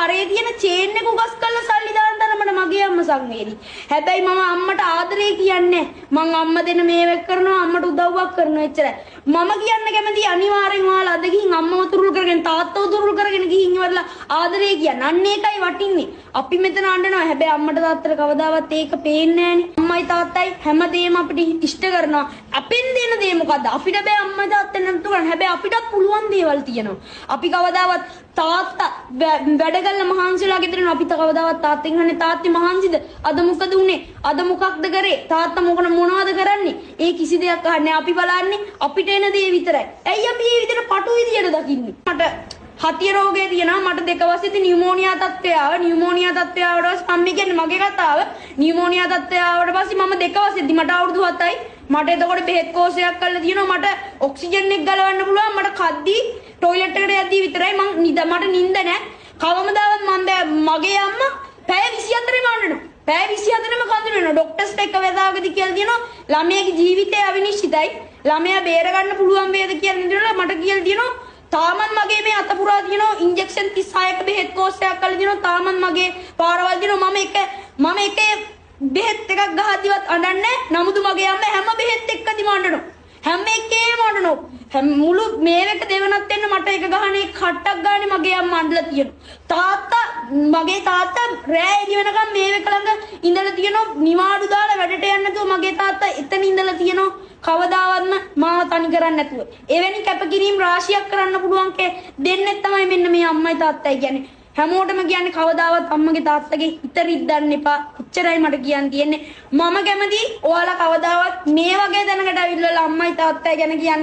කරේ තියෙන චේන් එක උගස් කරලා සල්ලි දාන්න තරමට මගේ අම්මා සංවේදී. හැබැයි මම අම්මට ආදරේ කියන්නේ මං අම්මා දෙන මේවෙක් කරනවා අම්මට උදව්වක් කරනවා එච්චරයි. මම කියන්න කැමති අනිවාර්යෙන් ඔයාලා අද ගිහින් අම්මව තුරුල් කරගෙන තාත්තව තුරුල් කරගෙන ගිහින් ඉවරලා ආදරේ කියන්න. අන්න ඒකයි වටින්නේ. අපි මෙතන අඬනවා. හැබැයි අම්මට තාත්තට කවදාවත් ඒක පේන්නේ නැහනේ. අම්මයි තාත්තයි හැමදේම අපිට ඉෂ්ට කරනවා. අපෙන් දෙන දේ මොකද්ද? අපිට බෑ අම්මයි තාත්තෙන් නතු කරන්න. හැබැයි අපිටත් පුළුවන් දේවල් තියෙනවා. අපි කවදාවත් තාත්තා වැඩ කරලා මහන්සිලා ගෙදරින් අපි කවදාවත් තාත්තෙන් අහන්නේ තාත්තේ මහන්සිද? අද මොකද උනේ? අද මොකක්ද කරේ? තාත්තා මොනවද කරන්නේ? ඒ කිසි දෙයක් අහන්නේ. අපි බලන්නේ අපිට එන දේ විතරයි. ඇයි අපි මේ විදිහට පටු විදියට දකින්නේ? මට හතිය රෝගය තියෙනවා. මට 2 වසරේදී නියුමෝනියා තත්ත්වය ආවා. නියුමෝනියා තත්ත්වය ආවට පස්සේ මම කියන්නේ මගේ කතාව. නියුමෝනියා තත්ත්වය ආවට පස්සේ මම 2 වසරේදී මට අවුරුදු 7යි. මට එතකොට බෙහෙත් කෝසයක් කරලා තියෙනවා. මට ඔක්සිජන් එක ගලවන්න පුළුවන්. මට කද්දී টয়ලට් එකට යද්දී විතරයි මට නිින්ද නැහැ. කවමදාවත් මගේ අම්මා පැය 24ම අඬනවා. පැය 24ම කඳුනනවා. ડોක්ටර්ස්ට එක වේදාවකදී කියලා කියනවා ළමයාගේ ජීවිතය අවිනිශ්චිතයි. ළමයා බේර ගන්න පුළුවන් වේද කියලා දෙනවා. මට කියලා කියනවා තාමන් මගේ මේ අත පුරා තියෙනවා ඉන්ජෙක්ෂන් 36ක බෙහෙත් කෝසයක් කරලා දෙනවා. තාමන් මගේ පාරවල් දෙනවා. මම එක බෙහෙත් එකක් ගහද්දිවත් අඬන්නේ. නමුත් මගේ අම්මා හැම බෙහෙත් එක්කදීම අඬනවා. හැම එකේම අඬනවා. මුළු මේවක දෙවනත් වෙන්න මට එක ගහනේ කට්ටක් ගානේ මගේ අම්මා අඬලා තියෙනවා. මගේ තාත්තා රෑ එළි වෙනකම් මේවක ළඟ ඉඳලා තියෙනවා. නිවාඩු දාලා වැඩට යන්න නැතුව මගේ තාත්තා එතන ඉඳලා තියෙනවා. කවදාවත්ම මාව තනි කරන්නේ නැතුව. එවැනි කැපකිරීම රාශියක් කරන්න පුළුවන් දෙන්නේ තමයි මෙන්න මේ අම්මයි තාත්තයි කියන්නේ. හැමෝටම කියන්නේ කවදාවත් අම්මගේ තාත්තගේ හිත රිද්දන්න එපා. එච්චරයි මට කියන්න තියෙන්නේ. මම කැමති ඔයාලා කවදාවත් මේ වගේ දැනකට අවිල්ලලා අම්මයි තාත්තයි ගැන කියන්න